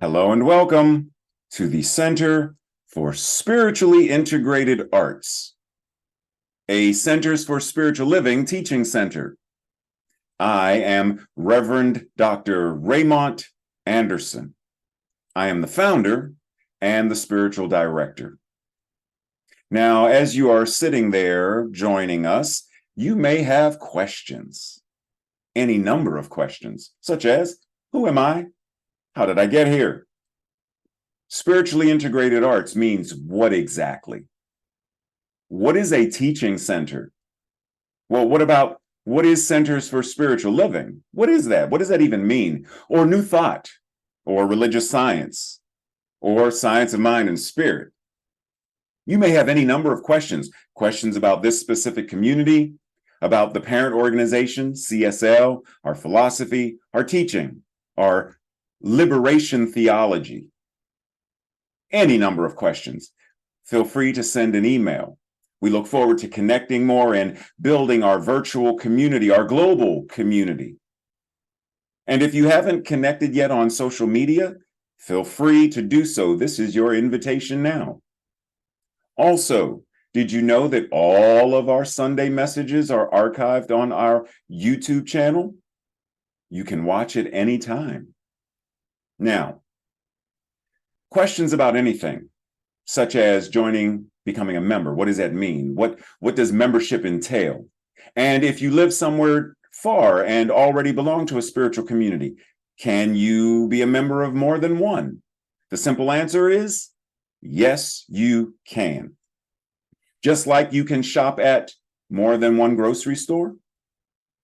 Hello and welcome to the Center for Spiritually Integrated Arts, a Centers for Spiritual Living teaching center. I am Reverend Dr. Raymont Anderson. I am the founder and the spiritual director. Now, as you are sitting there joining us, you may have questions, any number of questions, such as, who am I? How did I get here? Spiritually integrated arts means what exactly? What is a teaching center? Well, what is Centers for Spiritual Living? What is that? What does that even mean? Or New Thought, or religious science, or science of mind and spirit? You may have any number of questions about this specific community, about the parent organization, CSL, our philosophy, our teaching, our liberation theology. Any number of questions. Feel free to send an email. We look forward to connecting more and building our virtual community, our global community. And if you haven't connected yet on social media, feel free to do so. This is your invitation now. Also, did you know that all of our Sunday messages are archived on our YouTube channel? You can watch it anytime. Now, questions about anything, such as becoming a member. What does that mean? What does membership entail? And if you live somewhere far and already belong to a spiritual community, can you be a member of more than one? The simple answer is yes, you can. Just like you can shop at more than one grocery store,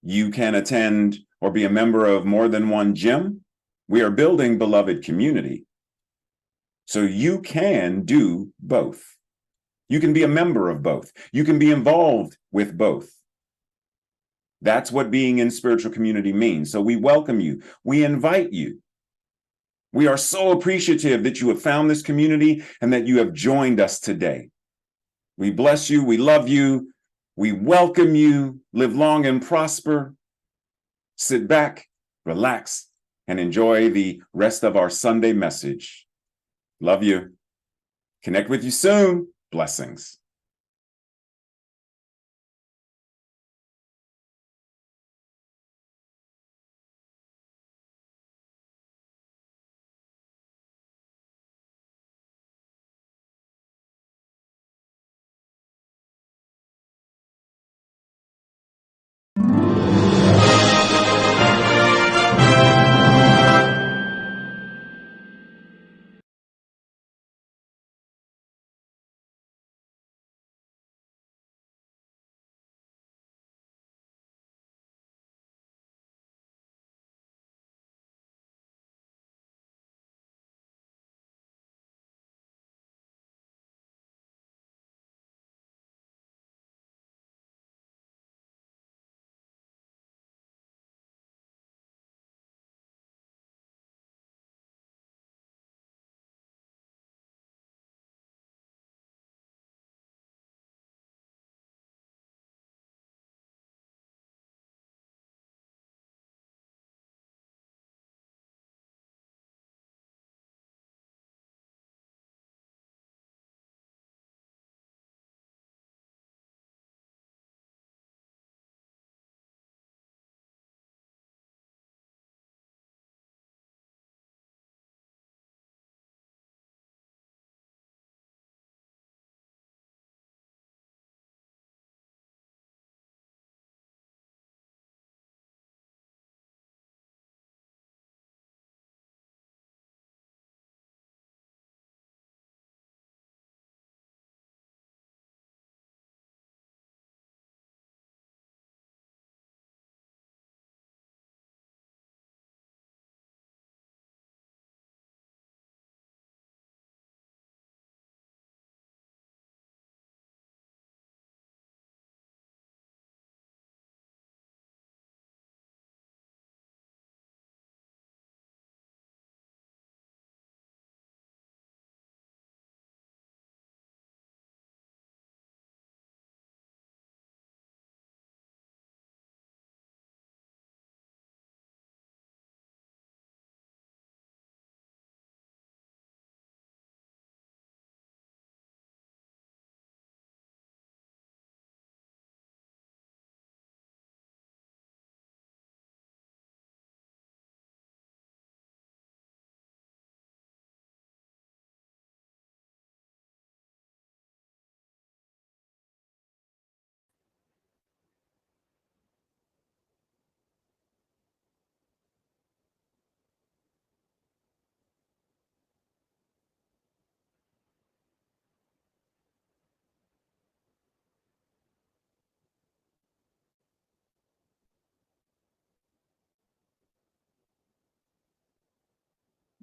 you can attend or be a member of more than one gym. We are building beloved community. So you can do both. You can be a member of both. You can be involved with both. That's what being in spiritual community means. So we welcome you. We invite you. We are so appreciative that you have found this community and that you have joined us today. We bless you. We love you. We welcome you. Live long and prosper. Sit back, relax, and enjoy the rest of our Sunday message. Love you. Connect with you soon. Blessings.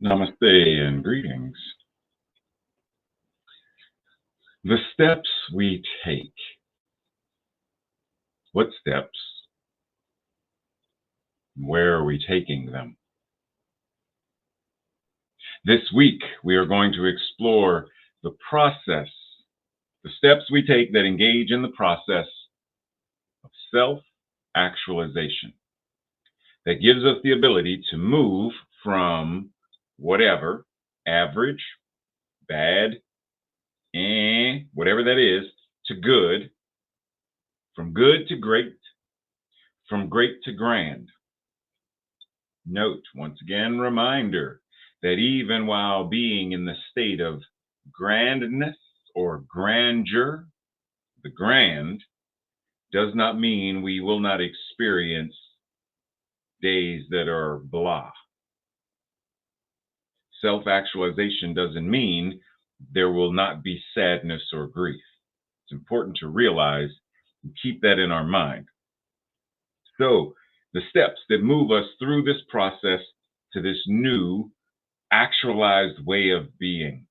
Namaste and greetings. The steps we take. What steps? Where are we taking them? This week, we are going to explore the process, the steps we take that engage in the process of self-actualization that gives us the ability to move from whatever, average, bad, whatever that is, to good, from good to great, from great to grand. Note, once again, reminder that even while being in the state of grandness or grandeur, the grand does not mean we will not experience days that are blah. Self-actualization doesn't mean there will not be sadness or grief. It's important to realize and keep that in our mind. So, the steps that move us through this process to this new actualized way of being.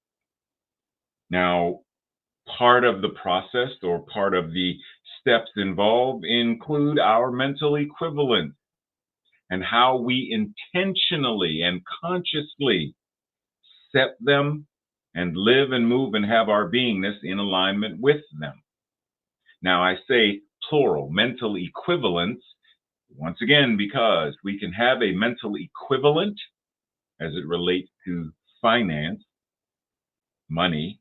Now, part of the process or part of the steps involved include our mental equivalent and how we intentionally and consciously set them and live and move and have our beingness in alignment with them. Now, I say plural, mental equivalence, once again, because we can have a mental equivalent as it relates to finance, money,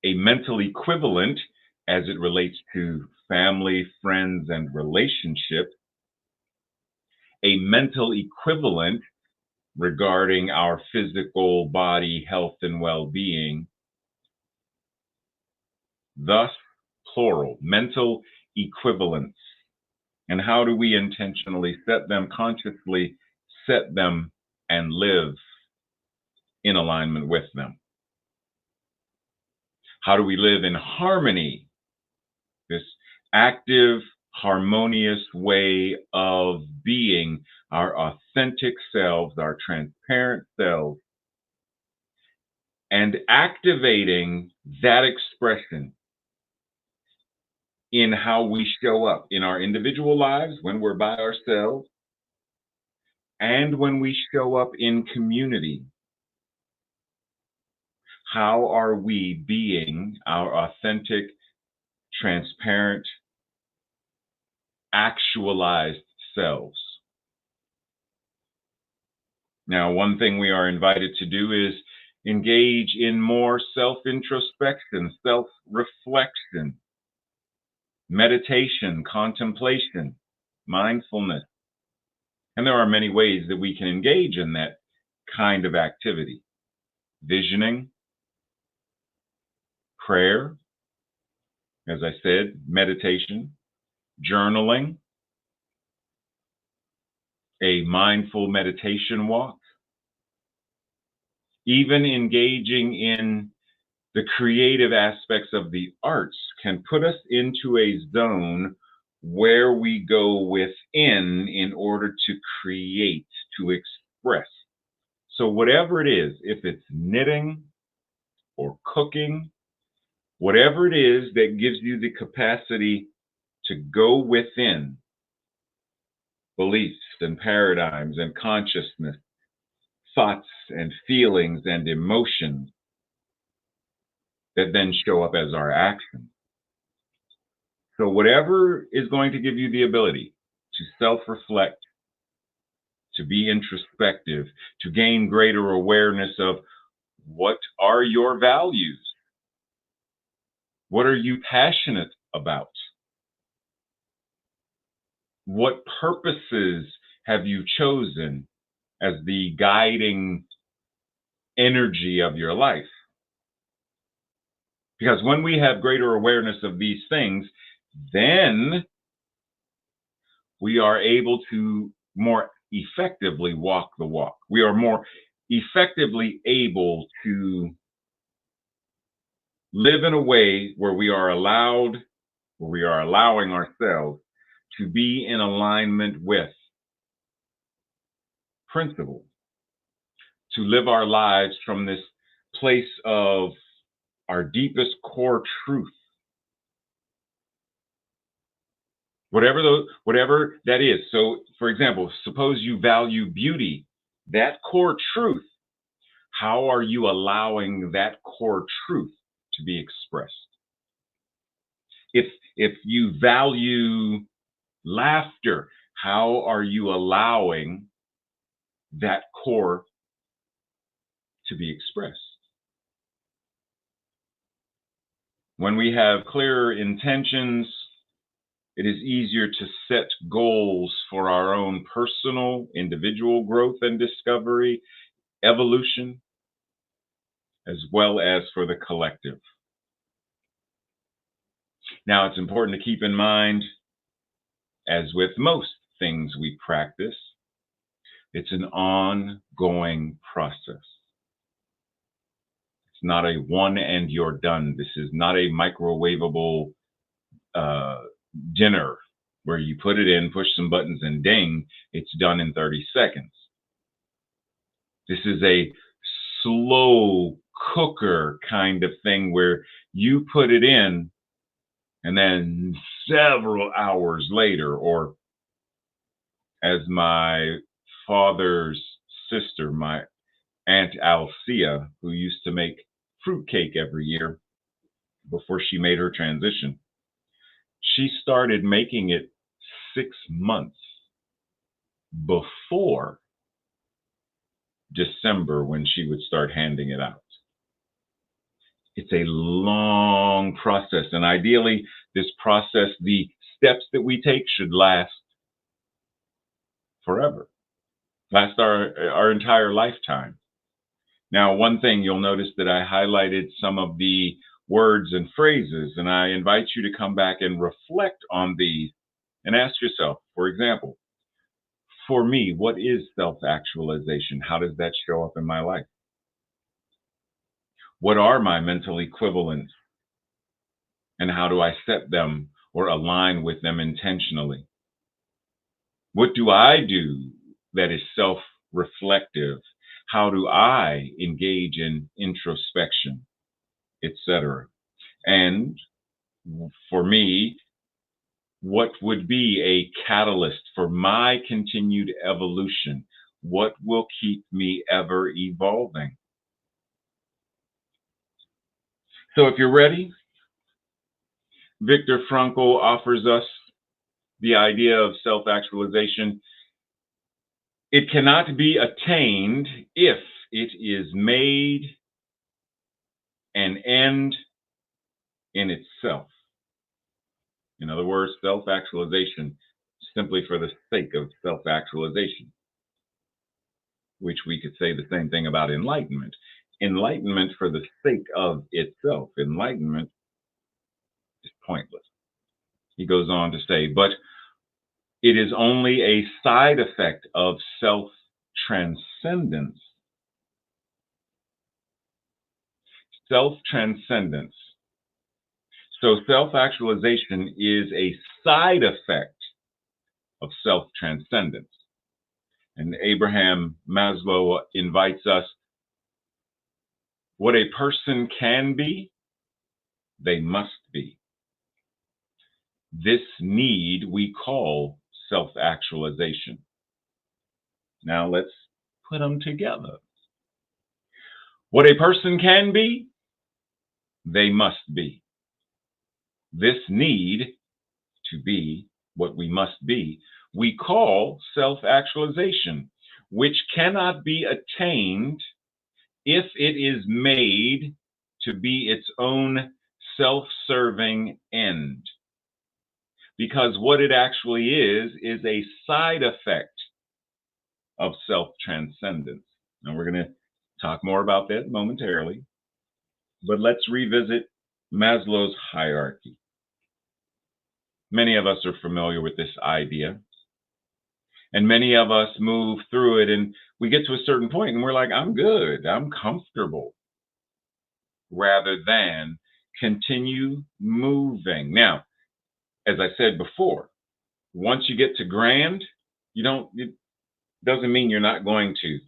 a mental equivalent as it relates to family, friends, and relationship, a mental equivalent regarding our physical body, health, and well-being. Thus, plural, mental equivalents. And how do we intentionally set them, consciously set them, and live in alignment with them? How do we live in harmony? This active, harmonious way of being our authentic selves, our transparent selves, and activating that expression in how we show up in our individual lives when we're by ourselves and when we show up in community. How are we being our authentic, transparent, actualized selves? Now, one thing we are invited to do is engage in more self-introspection, self-reflection, meditation, contemplation, mindfulness. And there are many ways that we can engage in that kind of activity. Visioning, prayer, as I said, meditation, journaling, a mindful meditation walk, even engaging in the creative aspects of the arts can put us into a zone where we go within in order to create, to express. So whatever it is, if it's knitting or cooking, whatever it is that gives you the capacity to go within beliefs and paradigms and consciousness, thoughts and feelings and emotions that then show up as our actions. So whatever is going to give you the ability to self-reflect, to be introspective, to gain greater awareness of what are your values? What are you passionate about? What purposes have you chosen as the guiding energy of your life? Because when we have greater awareness of these things, then we are able to more effectively walk the walk. We are more effectively able to live in a way where we are allowing ourselves to be in alignment with principles, to live our lives from this place of our deepest core truth, whatever that is. So, for example, suppose you value beauty, that core truth. How are you allowing that core truth to be expressed? If you value laughter, how are you allowing that core to be expressed? When we have clearer intentions, it is easier to set goals for our own personal, individual growth and discovery, evolution, as well as for the collective. Now, it's important to keep in mind, as with most things we practice, it's an ongoing process. It's not a one and you're done. This is not a microwavable dinner where you put it in, push some buttons, and ding, it's done in 30 seconds. This is a slow cooker kind of thing where you put it in and then several hours later, or as my father's sister, my Aunt Alcia, who used to make fruitcake every year before she made her transition, she started making it 6 months before December when she would start handing it out. It's a long process, and ideally, this process, the steps that we take should last forever, last our entire lifetime. Now, one thing you'll notice that I highlighted some of the words and phrases, and I invite you to come back and reflect on these and ask yourself, for example, for me, what is self-actualization? How does that show up in my life? What are my mental equivalents, and how do I set them or align with them intentionally? What do I do that is self-reflective? How do I engage in introspection, etc.? And for me, what would be a catalyst for my continued evolution? What will keep me ever evolving? So if you're ready, Viktor Frankl offers us the idea of self-actualization. It cannot be attained if it is made an end in itself. In other words, self-actualization simply for the sake of self-actualization, which we could say the same thing about enlightenment. Enlightenment for the sake of itself. Enlightenment is pointless. He goes on to say, but it is only a side effect of self-transcendence. Self-transcendence. So self-actualization is a side effect of self-transcendence. And Abraham Maslow invites us, what a person can be, they must be. This need we call self-actualization. Now let's put them together. What a person can be, they must be. This need to be what we must be, we call self-actualization, which cannot be attained if it is made to be its own self-serving end. Because what it actually is a side effect of self-transcendence. And we're going to talk more about that momentarily. But let's revisit Maslow's hierarchy. Many of us are familiar with this idea. And many of us move through it and we get to a certain point and we're like, I'm good, I'm comfortable, rather than continue moving. Now, as I said before, once you get to grand, it doesn't mean you're not going to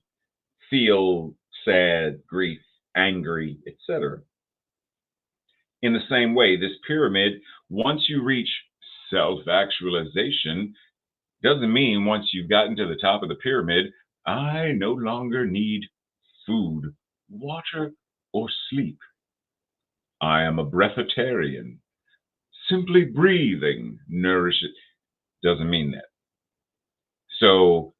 feel sad, grief, angry, etc. In the same way, this pyramid, once you reach self-actualization, doesn't mean once you've gotten to the top of the pyramid, I no longer need food, water, or sleep. I am a breatharian. Simply breathing nourishes. Doesn't mean that. So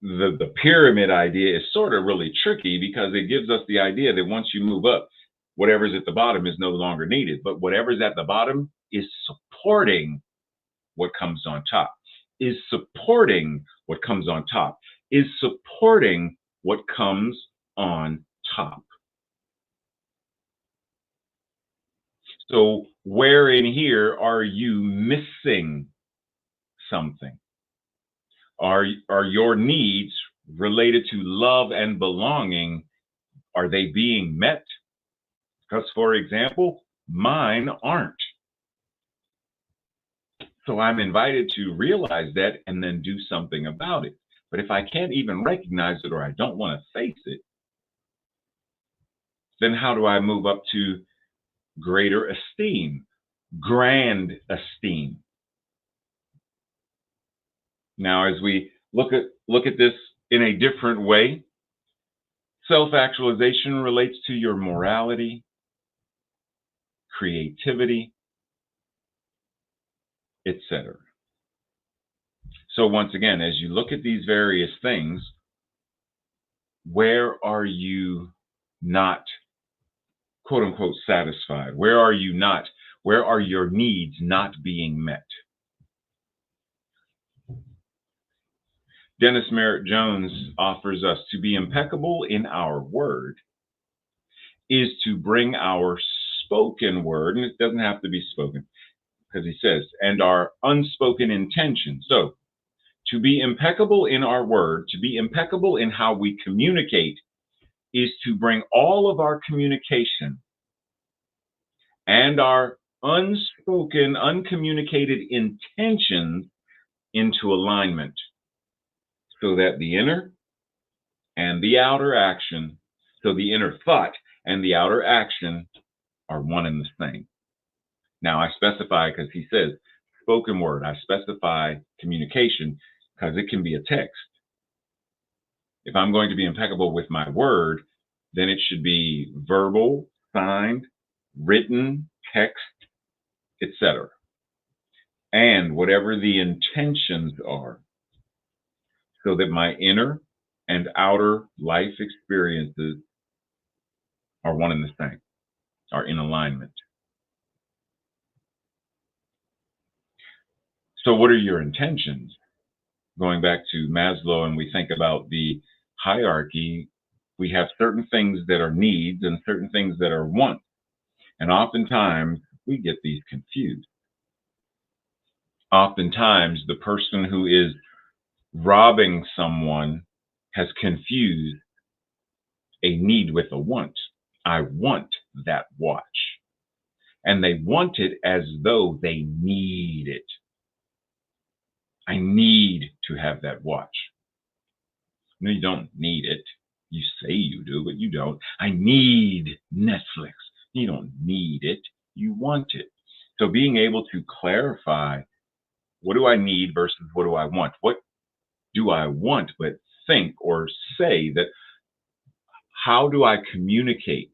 the pyramid idea is sort of really tricky because it gives us the idea that once you move up, whatever's at the bottom is no longer needed. But whatever's at the bottom is supporting what comes on top, is supporting what comes on top, is supporting what comes on top. So, where in here are you missing something? Are your needs related to love and belonging? Are they being met? Because, for example, mine aren't. So I'm invited to realize that and then do something about it. But if I can't even recognize it or I don't want to face it, then how do I move up to greater esteem, grand esteem? Now, as we look at this in a different way, self-actualization relates to your morality, creativity, etc. So once again, as you look at these various things, where are you not, quote unquote, satisfied? Where are you not? Where are your needs not being met? Dennis Merritt Jones offers us to be impeccable in our word is to bring our spoken word, and it doesn't have to be spoken, because he says, and our unspoken intention. So to be impeccable in our word, to be impeccable in how we communicate, is to bring all of our communication and our unspoken, uncommunicated intentions into alignment so that the inner and the outer action, so the inner thought and the outer action are one and the same. Now I specify because he says spoken word. I specify communication because it can be a text. If I'm going to be impeccable with my word, then it should be verbal, signed, written, text, etc. And whatever the intentions are, so that my inner and outer life experiences are one and the same, are in alignment. So what are your intentions? Going back to Maslow, and we think about the hierarchy, we have certain things that are needs and certain things that are wants. And oftentimes we get these confused. Oftentimes the person who is robbing someone has confused a need with a want. I want that watch. And they want it as though they need it. I need to have that watch. No, you don't need it. You say you do, but you don't. I need Netflix. You don't need it. You want it. So being able to clarify, what do I need versus what do I want? What do I want, but think or say that, how do I communicate?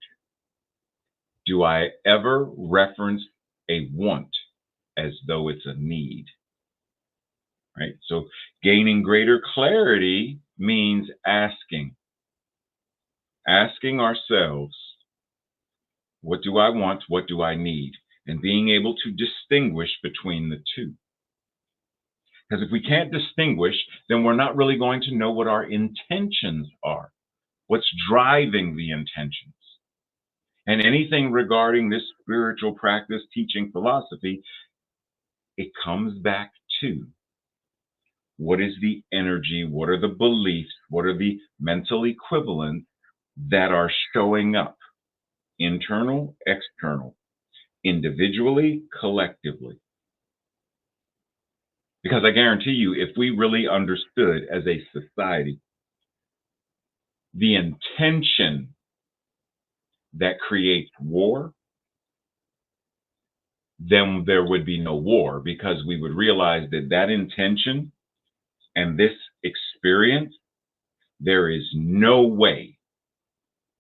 Do I ever reference a want as though it's a need? Right? So gaining greater clarity means asking ourselves, what do I want? What do I need? And being able to distinguish between the two. Because if we can't distinguish, then we're not really going to know what our intentions are, what's driving the intentions. And anything regarding this spiritual practice, teaching, philosophy, it comes back to what is the energy, what are the beliefs, what are the mental equivalents that are showing up, internal, external, individually, collectively. Because I guarantee you, if we really understood as a society the intention that creates war, then there would be no war, because we would realize that that intention and this experience, there is no way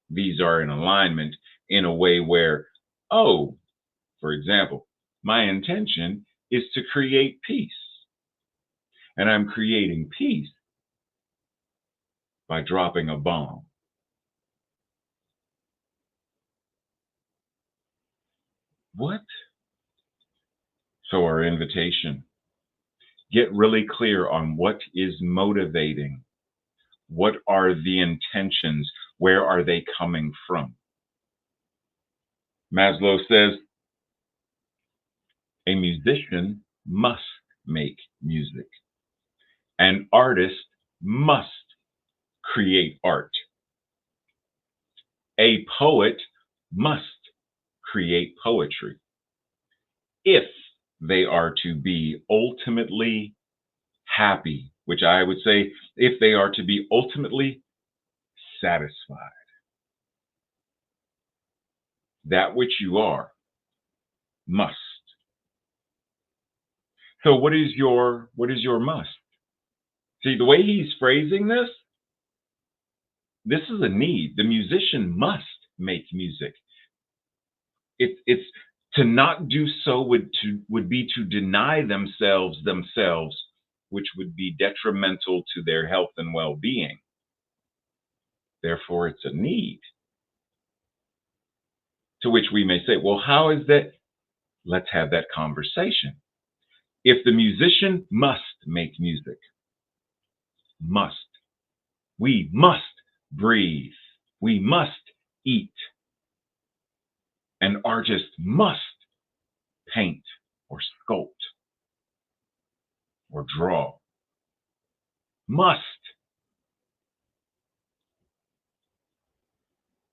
these are in alignment in a way where, oh, for example, my intention is to create peace, and I'm creating peace by dropping a bomb. What? So our invitation, get really clear on what is motivating. What are the intentions? Where are they coming from? Maslow says a musician must make music. An artist must create art. A poet must create poetry if they are to be ultimately happy, which I would say if they are to be ultimately satisfied. That which you are must. So what is your must? See, the way he's phrasing this is a need. The musician must make music. It's to not do so would be to deny themselves, which would be detrimental to their health and well-being. Therefore, it's a need. To which we may say, well, how is that? Let's have that conversation. If the musician must make music, we must breathe, we must eat. An artist must paint or sculpt or draw. Must.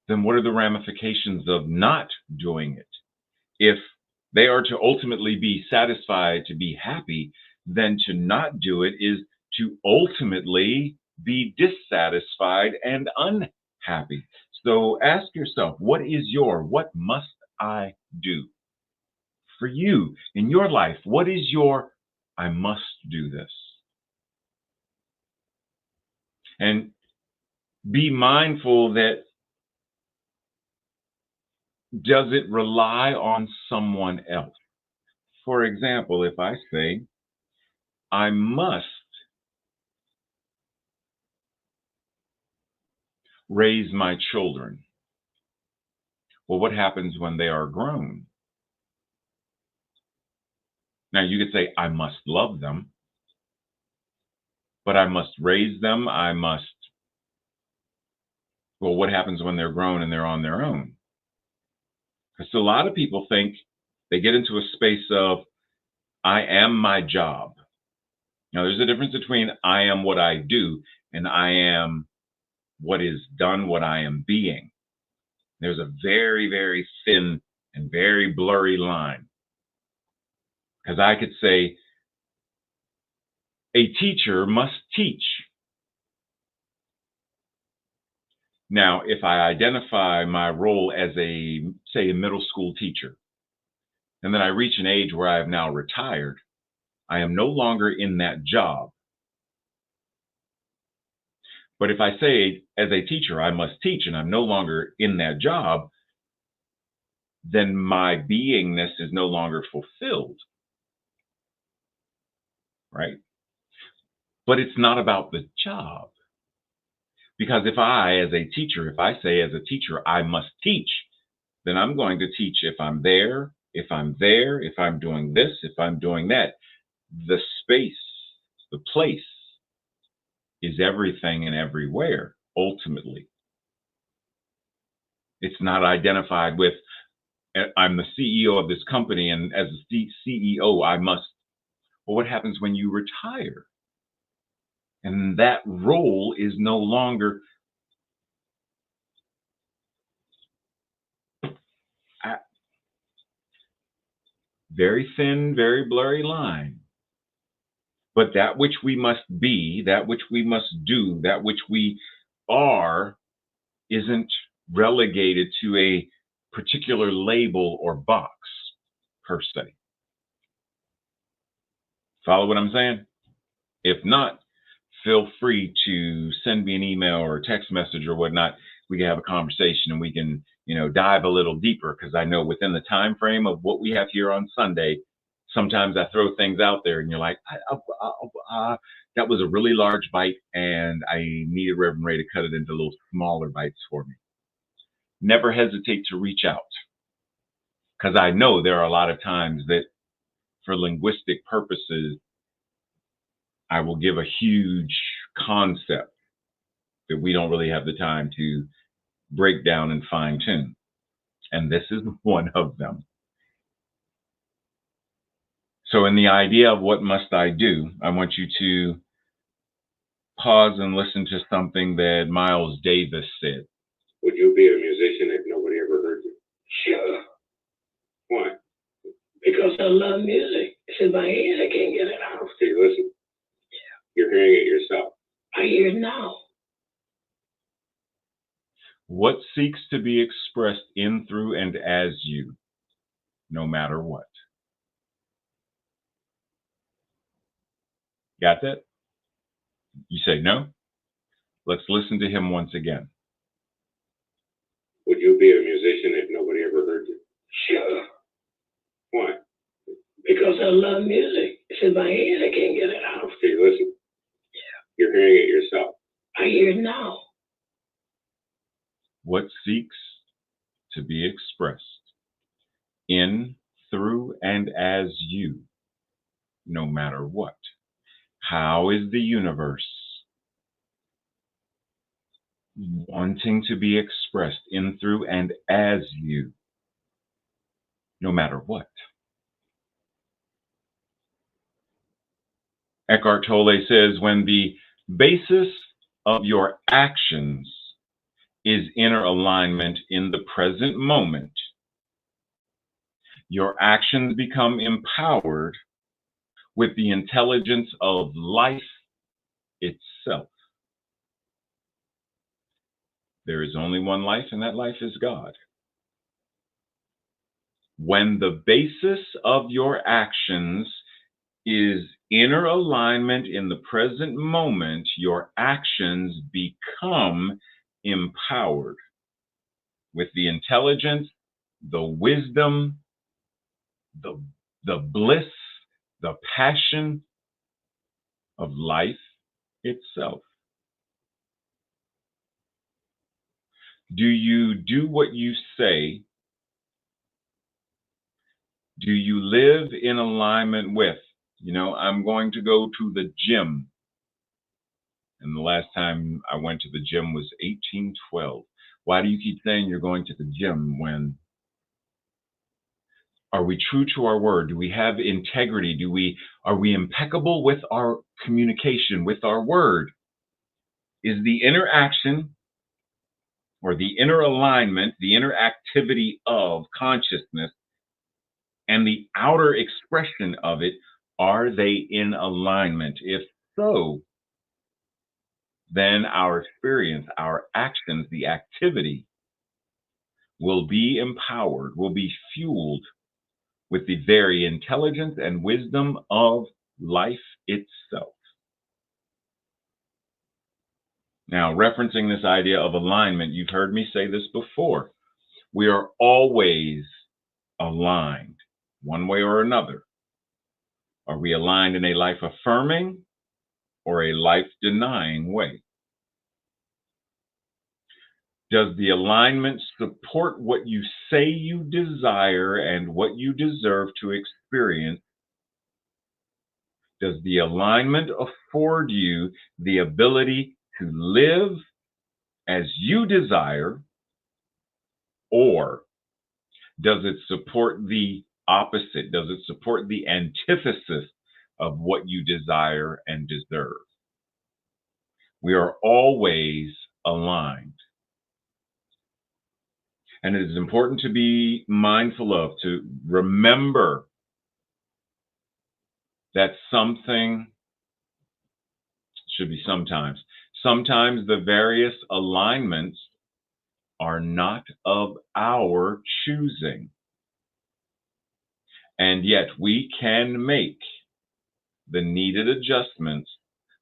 Then what are the ramifications of not doing it? If they are to ultimately be satisfied, to be happy, then to not do it is to ultimately be dissatisfied and unhappy. So ask yourself, what must I do? For you in your life, what is your, I must do this? And be mindful that, does it rely on someone else? For example, if I say, I must raise my children. Well, what happens when they are grown? Now, you could say, I must love them, but I must raise them. Well, what happens when they're grown and they're on their own? Because a lot of people think they get into a space of, I am my job. Now, there's a difference between I am what I do and I am what is done, what I am being. There's a very, very thin and very blurry line. Because I could say, a teacher must teach. Now, if I identify my role as say, a middle school teacher, and then I reach an age where I have now retired, I am no longer in that job. But if I say, as a teacher, I must teach, and I'm no longer in that job, then my beingness is no longer fulfilled, right? But it's not about the job. Because if I, as a teacher, if I say as a teacher, I must teach, then I'm going to teach if I'm there, if I'm doing this, if I'm doing that. The space, the place is everything and everywhere, ultimately. It's not identified with, I'm the CEO of this company, and as a CEO, I must. Well, what happens when you retire? And that role is no longer very thin, very blurry line. But that which we must be, that which we must do, that which we are, isn't relegated to a particular label or box per se. Follow what I'm saying? If not, feel free to send me an email or a text message or whatnot. We can have a conversation and we can, dive a little deeper, because I know within the time frame of what we have here on Sunday, sometimes I throw things out there and you're like, that was a really large bite and I needed Reverend Ray to cut it into little smaller bites for me. Never hesitate to reach out, because I know there are a lot of times that for linguistic purposes, I will give a huge concept that we don't really have the time to break down and fine tune. And this is one of them. So in the idea of what must I do, I want you to pause and listen to something that Miles Davis said. Would you be a musician if nobody ever heard you? Sure. Why? Because I love music. It's in my head. I can't get it out. Okay, listen. Yeah. You're hearing it yourself. I hear it now. What seeks to be expressed in, through, and as you, no matter what. Got that? You say no? Let's listen to him once again. Would you be a musician if nobody ever heard you? Sure. Why? Because I love music. It's in my head. I can't get it out. Okay, listen. Yeah. You're hearing it yourself. I hear it now. What seeks to be expressed in, through, and as you, no matter what. How is the universe wanting to be expressed in, through, and as you, no matter what? Eckhart Tolle says, when the basis of your actions is inner alignment in the present moment, your actions become empowered with the intelligence of life itself. There is only one life, and that life is God. When the basis of your actions is inner alignment in the present moment, your actions become empowered with the intelligence, the wisdom, the bliss, the passion of life itself. Do you do what you say? Do you live in alignment with, I'm going to go to the gym. And the last time I went to the gym was 1812. Why do you keep saying you're going to the gym when? Are we true to our word? Do we have integrity? Are we impeccable with our communication, with our word? Is the interaction or the inner alignment, the inner activity of consciousness and the outer expression of it, are they in alignment? If so, then our experience, our actions, the activity will be empowered, will be fueled with the very intelligence and wisdom of life itself. Now, referencing this idea of alignment, you've heard me say this before. We are always aligned, one way or another. Are we aligned in a life-affirming or a life-denying way? Does the alignment support what you say you desire and what you deserve to experience? Does the alignment afford you the ability to live as you desire, or does it support the opposite? Does it support the antithesis of what you desire and deserve? We are always aligned. And it is important to be mindful of, to remember that sometimes the various alignments are not of our choosing. And yet we can make the needed adjustments,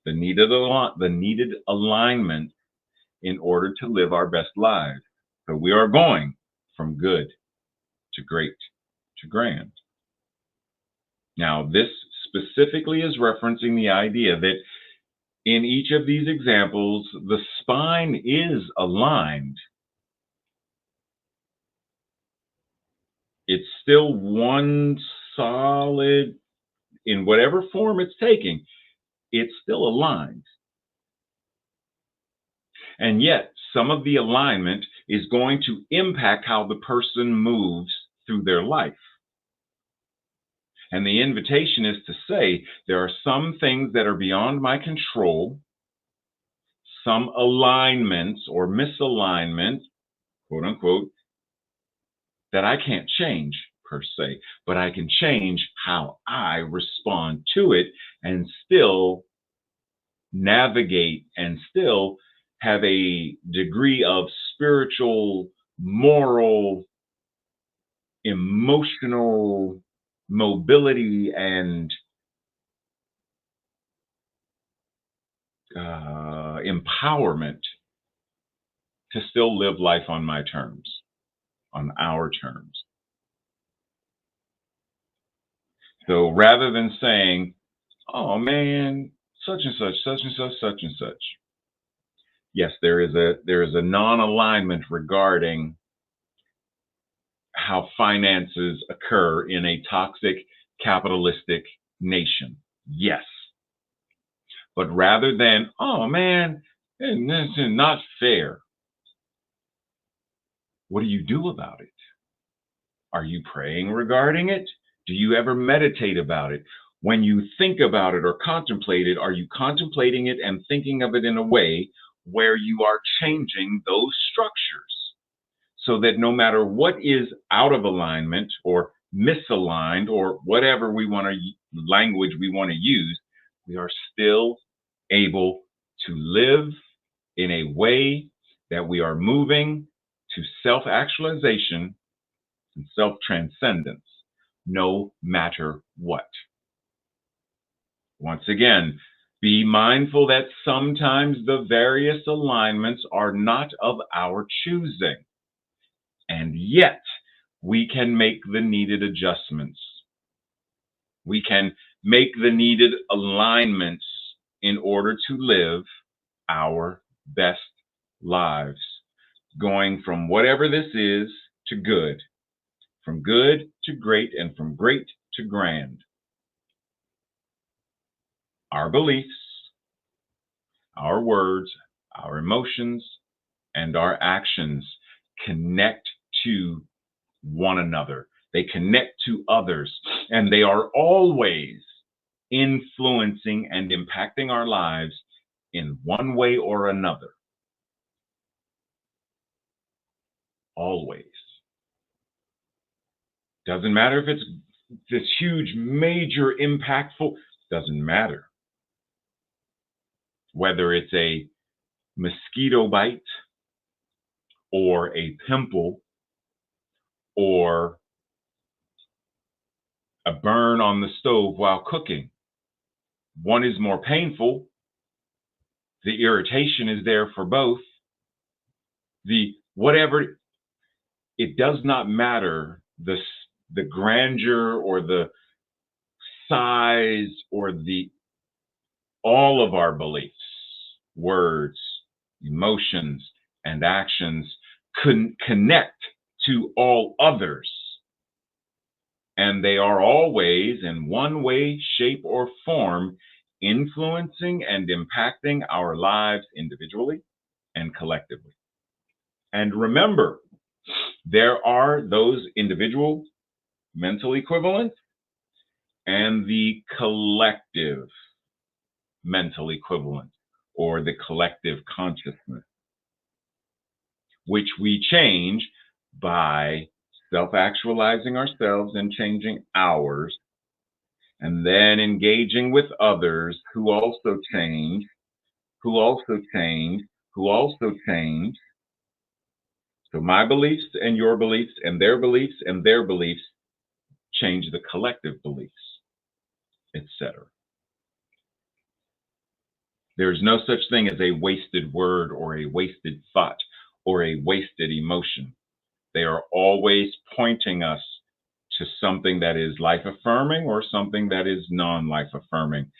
the needed alignment in order to live our best lives. So we are going from good to great to grand. Now, this specifically is referencing the idea that in each of these examples, the spine is aligned. It's still one solid, in whatever form it's taking, it's still aligned. And yet, some of the alignment is going to impact how the person moves through their life. And the invitation is to say, there are some things that are beyond my control, some alignments or misalignment, quote unquote, that I can't change per se, but I can change how I respond to it and still navigate and still have a degree of spiritual, moral, emotional mobility and empowerment to still live life on my terms, on our terms. So rather than saying, oh man, such and such, such and such, such and such. Yes, there is a non-alignment regarding how finances occur in a toxic capitalistic nation. Yes. But rather than, oh man, this is not fair. What do you do about it? Are you praying regarding it? Do you ever meditate about it? When you think about it or contemplate it, are you contemplating it and thinking of it in a way where you are changing those structures so that no matter what is out of alignment or misaligned or whatever language we want to use, we are still able to live in a way that we are moving to self-actualization and self-transcendence, no matter what. Once again, be mindful that sometimes the various alignments are not of our choosing, and yet we can make the needed adjustments. We can make the needed alignments in order to live our best lives, going from whatever this is to good, from good to great, and from great to grand. Our beliefs, our words, our emotions, and our actions connect to one another. They connect to others, and they are always influencing and impacting our lives in one way or another. Always. Doesn't matter if it's this huge, major, impactful, doesn't matter. Whether it's a mosquito bite or a pimple or a burn on the stove while cooking. One is more painful. The irritation is there for both. Whatever, it does not matter the grandeur or the size or all of our beliefs, words, emotions, and actions connect to all others. And they are always, in one way, shape, or form, influencing and impacting our lives individually and collectively. And remember, there are those individual mental equivalents and the collective mental equivalent, or the collective consciousness, which we change by self-actualizing ourselves and changing ours, and then engaging with others who also change, who also change, who also change, So my beliefs and your beliefs and their beliefs and their beliefs change the collective beliefs, etc. There's no such thing as a wasted word or a wasted thought or a wasted emotion. They are always pointing us to something that is life affirming or something that is non-life affirming.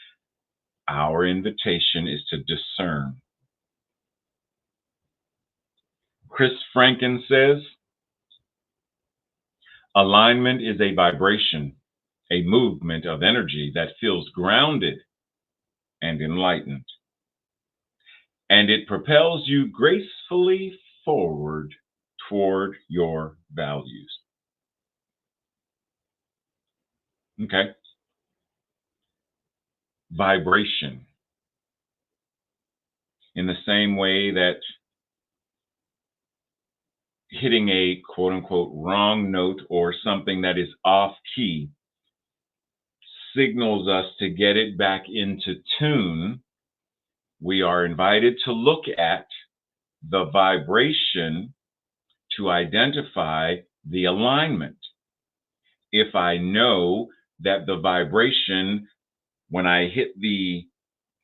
Our invitation is to discern. Chris Franken says, alignment is a vibration, a movement of energy that feels grounded and enlightened. And it propels you gracefully forward toward your values. Okay. Vibration. In the same way that hitting a quote unquote wrong note or something that is off key signals us to get it back into tune, we are invited to look at the vibration to identify the alignment. If I know that the vibration, when I hit the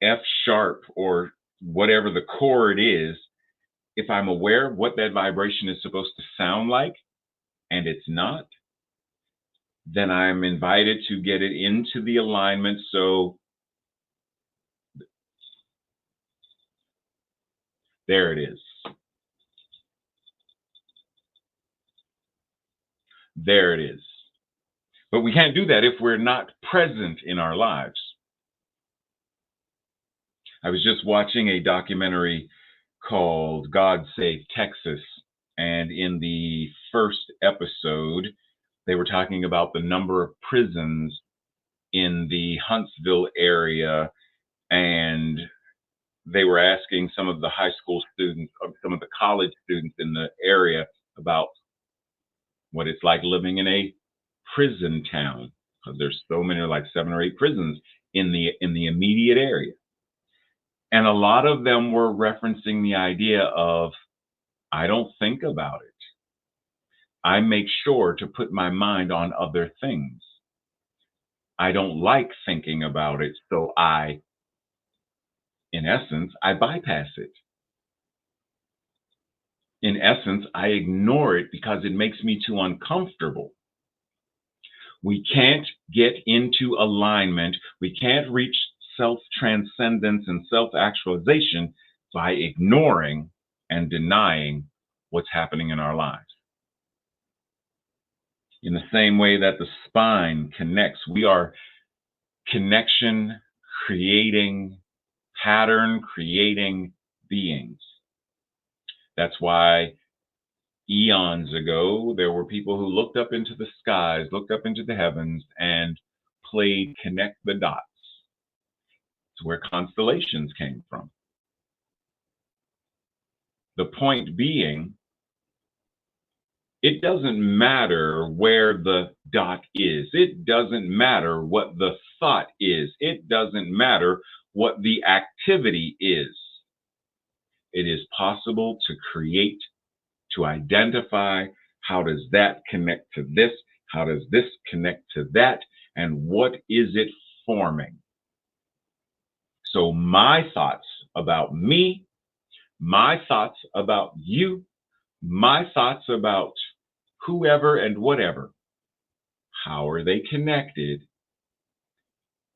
F sharp or whatever the chord is, if I'm aware of what that vibration is supposed to sound like and it's not, then I'm invited to get it into the alignment. So there it is. There it is. But we can't do that if we're not present in our lives. I was just watching a documentary called God Save Texas. And in the first episode, they were talking about the number of prisons in the Huntsville area. And they were asking some of the high school students, or some of the college students in the area about what it's like living in a prison town. Because there's so many, like 7 or 8 prisons in the immediate area. And a lot of them were referencing the idea of, I don't think about it. I make sure to put my mind on other things. I don't like thinking about it, so in essence, I bypass it. In essence, I ignore it because it makes me too uncomfortable. We can't get into alignment. We can't reach self-transcendence and self-actualization by ignoring and denying what's happening in our lives. In the same way that the spine connects, we are connection creating, pattern creating beings. That's why eons ago, there were people who looked up into the skies, looked up into the heavens, and played connect the dots. It's where constellations came from. The point being, it doesn't matter where the dot is. It doesn't matter what the thought is. It doesn't matter what the activity is. It is possible to create, to identify, how does that connect to this? How does this connect to that? And what is it forming? So my thoughts about me, my thoughts about you, my thoughts about whoever and whatever, how are they connected?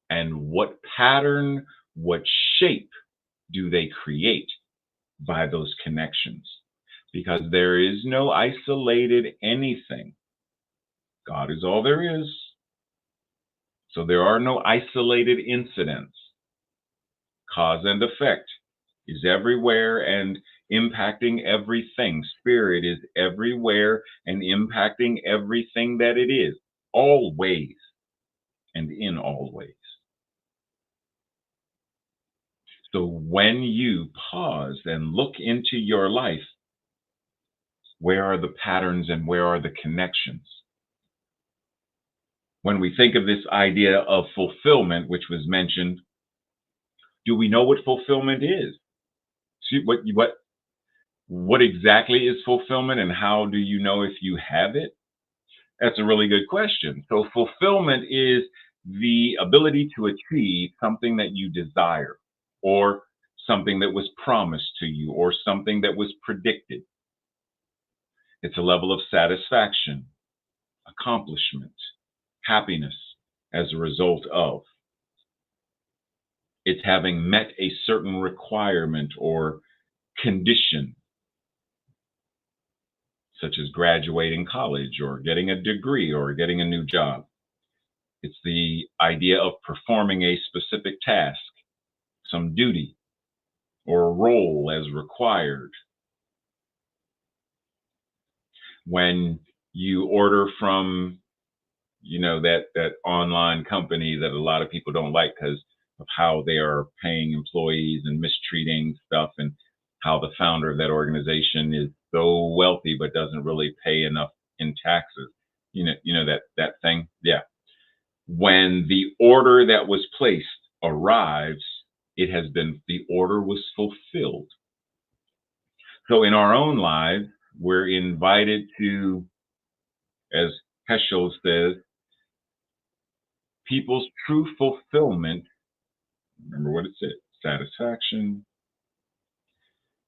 And what pattern, what shape do they create by those connections? Because there is no isolated anything. God is all there is. So there are no isolated incidents. Cause and effect is everywhere and impacting everything. Spirit is everywhere and impacting everything that it is, always and in all ways. So when you pause and look into your life, where are the patterns and where are the connections? When we think of this idea of fulfillment, which was mentioned, do we know what fulfillment is? See, What exactly is fulfillment and how do you know if you have it? That's a really good question. So, fulfillment is the ability to achieve something that you desire, or something that was promised to you, or something that was predicted. It's a level of satisfaction, accomplishment, happiness as a result of. It's having met a certain requirement or condition, such as graduating college or getting a degree or getting a new job. It's the idea of performing a specific task, some duty, or a role as required. When you order from, that online company that a lot of people don't like because of how they are paying employees and mistreating stuff, and how the founder of that organization is so wealthy but doesn't really pay enough in taxes. That thing. Yeah. When the order that was placed arrives, the order was fulfilled. So in our own lives, we're invited to, as Heschel says, people's true fulfillment. Remember what it said: satisfaction.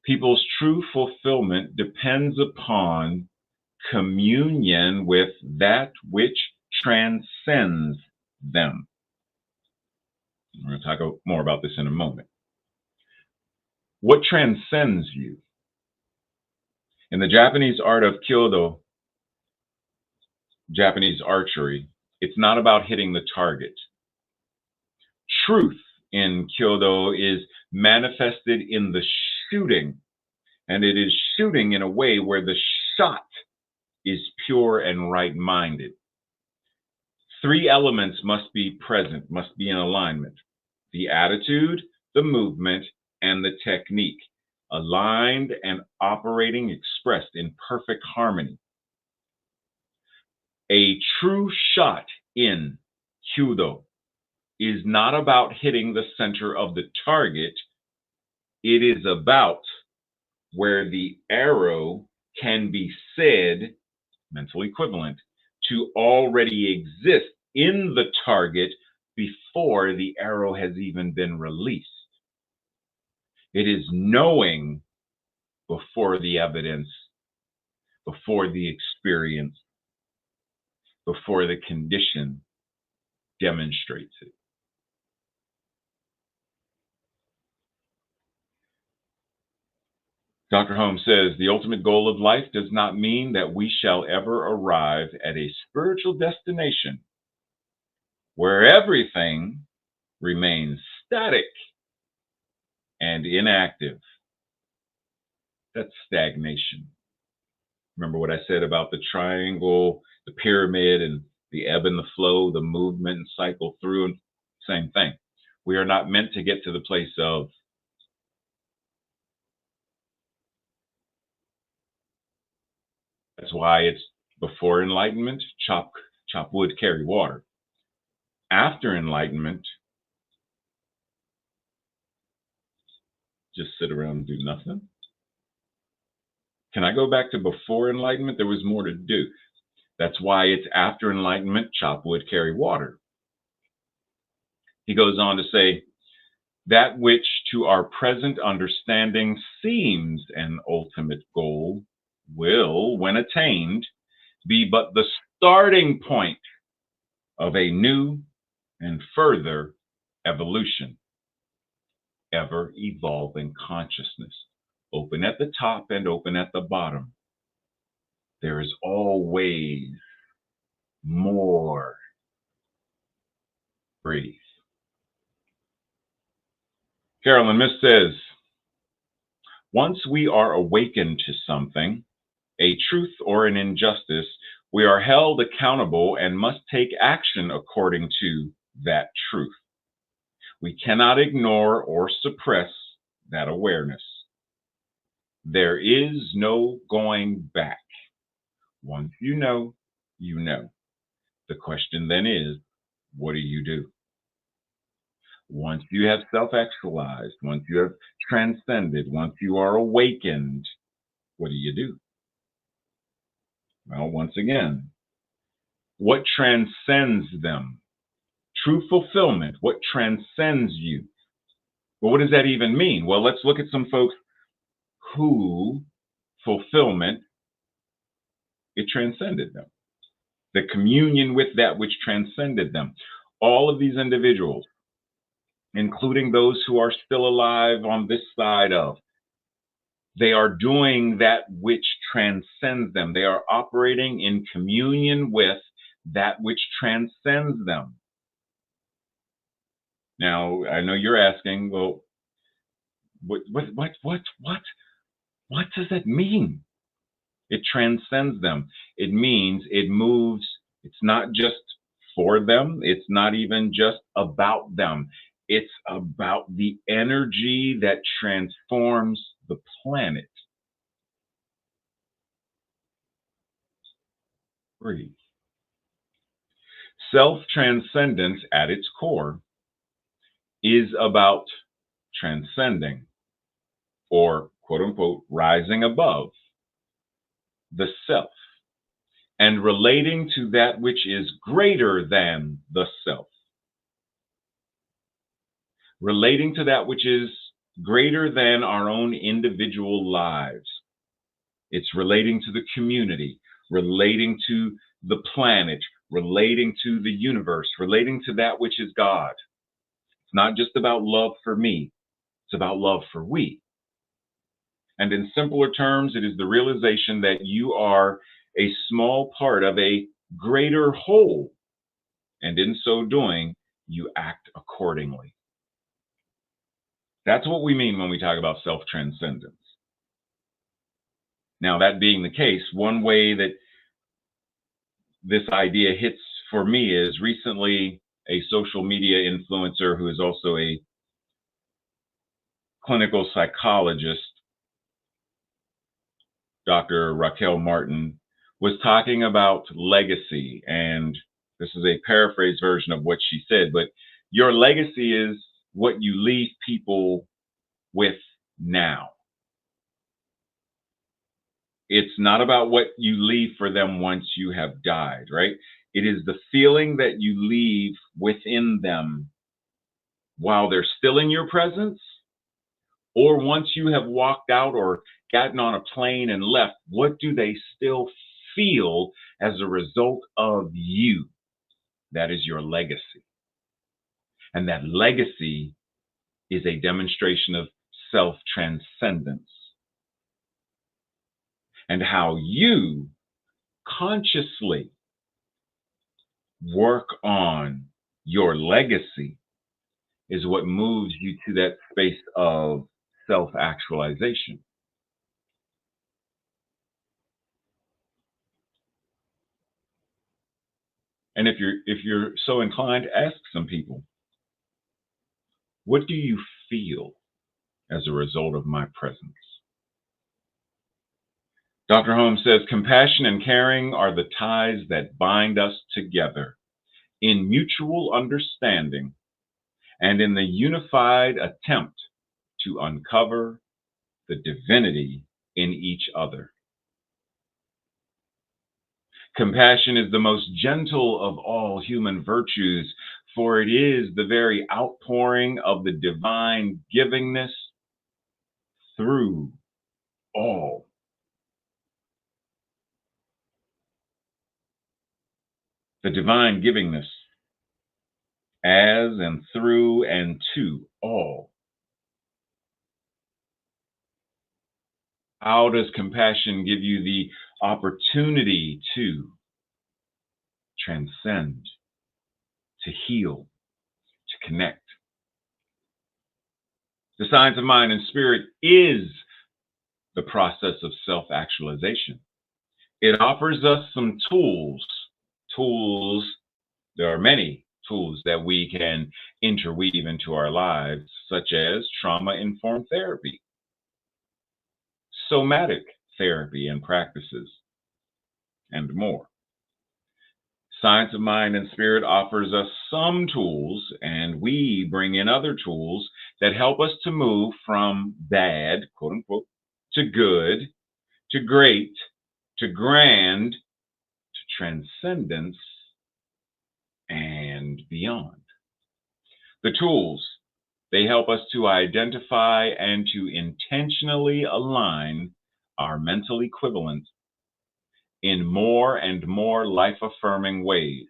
People's true fulfillment depends upon communion with that which transcends them. We're going to talk more about this in a moment. What transcends you? In the Japanese art of Kyodo, Japanese archery, it's not about hitting the target. Truth in Kyodo is manifested in the shooting, and it is shooting in a way where the shot is pure and right-minded. Three elements must be present, must be in alignment: the attitude, the movement, and the technique, aligned and operating, expressed in perfect harmony. A true shot in Kyudo is not about hitting the center of the target. It is about where the arrow can be said, mental equivalent, to already exist in the target before the arrow has even been released. It is knowing before the evidence, before the experience, before the condition demonstrates it. Dr. Holmes says the ultimate goal of life does not mean that we shall ever arrive at a spiritual destination where everything remains static and inactive. That's stagnation. Remember what I said about the triangle, the pyramid, and the ebb and the flow, the movement and cycle through, and same thing. We are not meant to get to the place of that's why it's before enlightenment, chop wood, carry water. After enlightenment, just sit around and do nothing. Can I go back to before enlightenment? There was more to do. That's why it's after enlightenment, chop wood, carry water. He goes on to say, that which to our present understanding seems an ultimate goal will, when attained, be but the starting point of a new and further evolution, ever evolving consciousness, open at the top and open at the bottom. There is always more. Breathe. Carolyn Miss says, once we are awakened to something, a truth or an injustice, we are held accountable and must take action according to that truth. We cannot ignore or suppress that awareness. There is no going back. Once you know, you know. The question then is, what do you do? Once you have self-actualized, once you have transcended, once you are awakened, what do you do? Well, once again, what transcends them? True fulfillment, what transcends you? Well, what does that even mean? Well, let's look at some folks who fulfillment, it transcended them. The communion with that which transcended them. All of these individuals, including those who are still alive on this side of, they are doing that which transcends them. They are operating in communion with that which transcends them. Now, I know you're asking, well, what does that mean? It transcends them. It means it moves. It's not just for them. It's not even just about them. It's about the energy that transforms the planet. Breathe. Self-transcendence at its core is about transcending, or quote unquote, rising above the self and relating to that which is greater than the self. Relating to that which is greater than our own individual lives. It's relating to the community, relating to the planet, relating to the universe, relating to that which is God. It's not just about love for me, it's about love for we. And in simpler terms, it is the realization that you are a small part of a greater whole. And in so doing, you act accordingly. That's what we mean when we talk about self-transcendence. Now, that being the case, one way that this idea hits for me is recently a social media influencer who is also a clinical psychologist, Dr. Raquel Martin, was talking about legacy. And this is a paraphrase version of what she said, but your legacy is what you leave people with now. It's not about what you leave for them once you have died, right? It is the feeling that you leave within them while they're still in your presence, or once you have walked out or gotten on a plane and left. What do they still feel as a result of you? That is your legacy. And that legacy is a demonstration of self-transcendence. And how you consciously work on your legacy is what moves you to that space of self-actualization. And if you're so inclined, ask some people, what do you feel as a result of my presence? Dr. Holmes says, compassion and caring are the ties that bind us together in mutual understanding and in the unified attempt to uncover the divinity in each other. Compassion is the most gentle of all human virtues, for it is the very outpouring of the divine givingness through all. The divine givingness as and through and to all. How does compassion give you the opportunity to transcend, to heal, to connect? The science of mind and spirit is the process of self-actualization. It offers us some tools. There are many tools that we can interweave into our lives, such as trauma-informed therapy, somatic therapy and practices, and more. Science of mind and spirit offers us some tools, and we bring in other tools that help us to move from bad, quote unquote, to good, to great, to grand, to transcendence, and beyond. The tools, they help us to identify and to intentionally align our mental equivalent in more and more life-affirming ways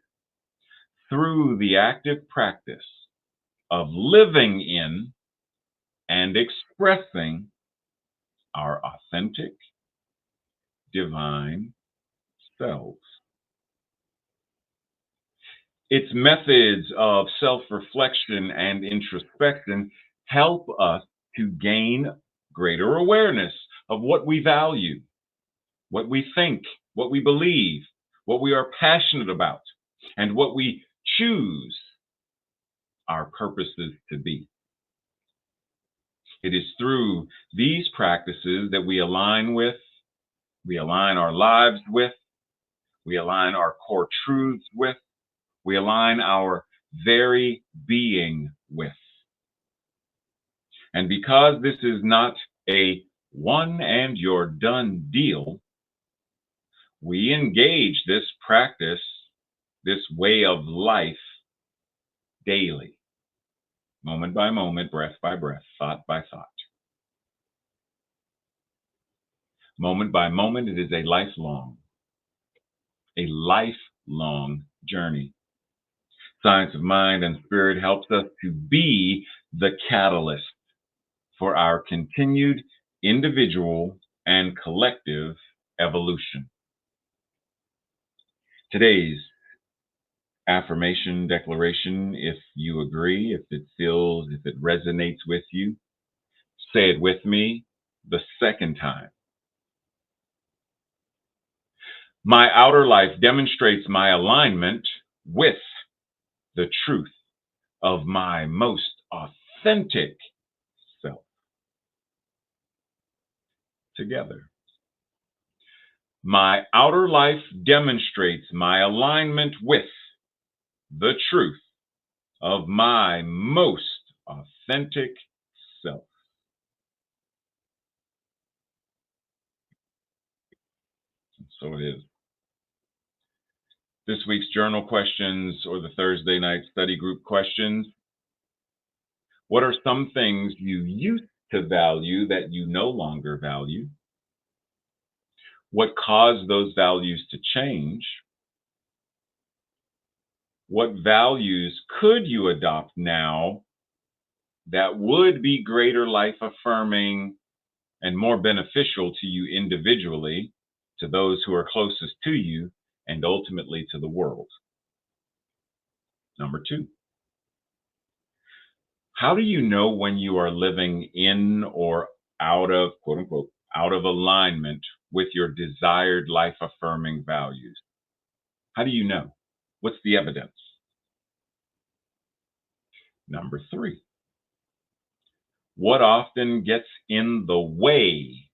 through the active practice of living in and expressing our authentic, divine selves. Its methods of self-reflection and introspection help us to gain greater awareness of what we value, what we think, what we believe, what we are passionate about, and what we choose our purposes to be. It is through these practices that we align our lives with, we align our core truths with, we align our very being with. And because this is not a one and you're done deal, we engage this practice, this way of life daily, moment by moment, breath by breath, thought by thought. Moment by moment, it is a lifelong journey. Science of mind and spirit helps us to be the catalyst for our continued individual and collective evolution. Today's affirmation declaration, if you agree, if it resonates with you, say it with me the second time. My outer life demonstrates my alignment with the truth of my most authentic self. Together. My outer life demonstrates my alignment with the truth of my most authentic self. So it is. This week's journal questions or the Thursday night study group questions. What are some things you used to value that you no longer value? What caused those values to change? What values could you adopt now that would be greater life affirming and more beneficial to you individually, to those who are closest to you, and ultimately to the world? Number 2, how do you know when you are living in or out of, quote unquote, out of alignment with your desired life affirming values? How do you know? What's the evidence? Number 3, what often gets in the way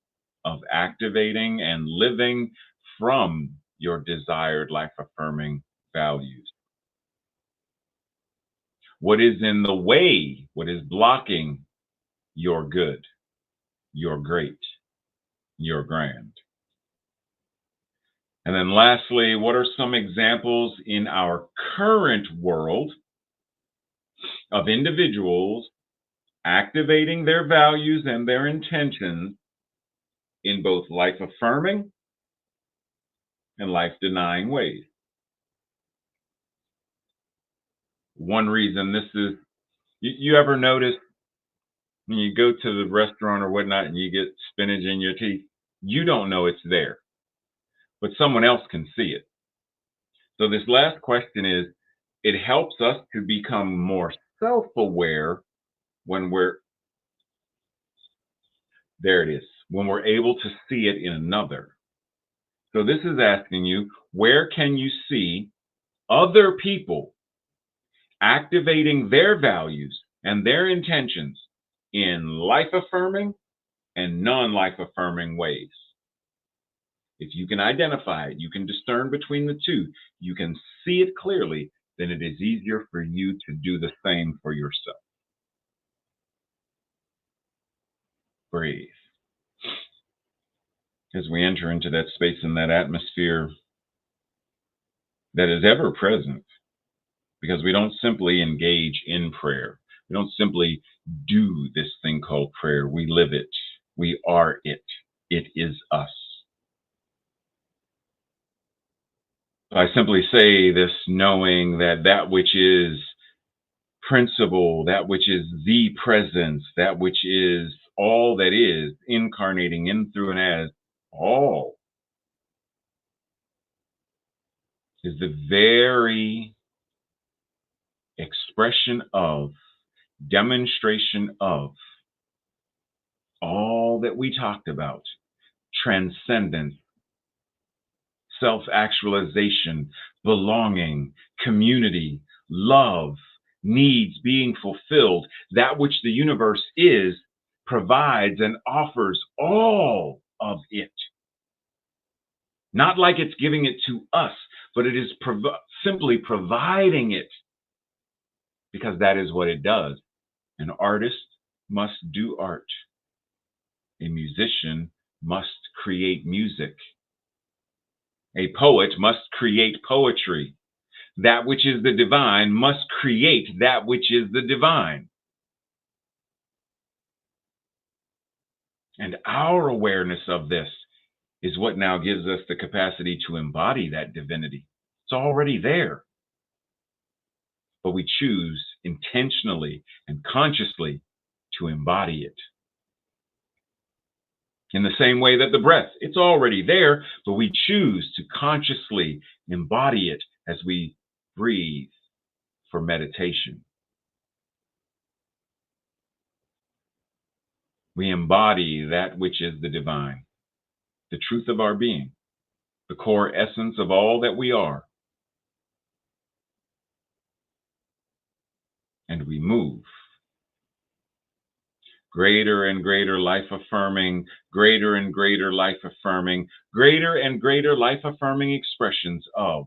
of activating and living from your desired life affirming values? What is in the way? What is blocking your good, your great, your grand? And then lastly, what are some examples in our current world of individuals activating their values and their intentions in both life affirming and life denying ways? One reason this is, you ever notice when you go to the restaurant or whatnot and you get spinach in your teeth, you don't know it's there, but someone else can see it. So this last question is, it helps us to become more self-aware when when we're able to see it in another. So this is asking you, where can you see other people activating their values and their intentions in life-affirming and non-life-affirming ways? If you can identify it, you can discern between the two, you can see it clearly, then it is easier for you to do the same for yourself. Breathe. as we enter into that space and that atmosphere that is ever present, because we don't simply engage in prayer. We don't simply do this thing called prayer. We live it. We are it. It is us. I simply say this knowing that that which is principle, that which is the presence, that which is all that is, incarnating in, through, and as all, is the very expression of, demonstration of all that we talked about: transcendence, self-actualization, belonging, community, love, needs being fulfilled. That which the universe is provides and offers all of it. Not like it's giving it to us, but it is simply providing it, because that is what it does. An artist must do art. A musician must create music. A poet must create poetry. That which is the divine must create that which is the divine. And our awareness of this is what now gives us the capacity to embody that divinity. It's already there. But we choose intentionally and consciously to embody it. In the same way that the breath, it's already there, but we choose to consciously embody it as we breathe for meditation. We embody that which is the divine, the truth of our being, the core essence of all that we are. And we move. Greater and greater life-affirming, greater and greater life-affirming, greater and greater life-affirming expressions of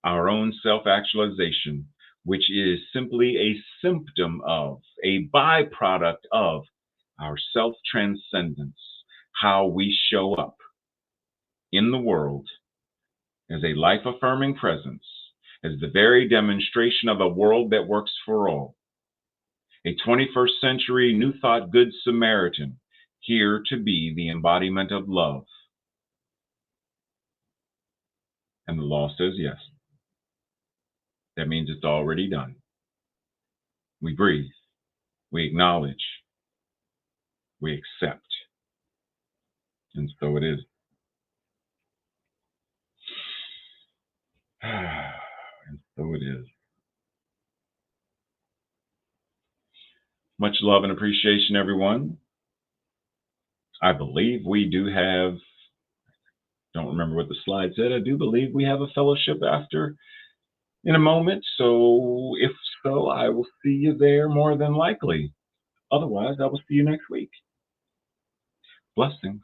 our own self-actualization, which is simply a symptom of, a byproduct of our self-transcendence, how we show up in the world as a life-affirming presence, as the very demonstration of a world that works for all. A 21st century New Thought Good Samaritan, here to be the embodiment of love. And the law says yes. That means it's already done. We breathe, we acknowledge, we accept. And so it is. And so it is. Much love and appreciation, everyone. I believe we do have, don't remember what the slide said, I do believe we have a fellowship after in a moment. So if so, I will see you there more than likely. Otherwise, I will see you next week. Blessings.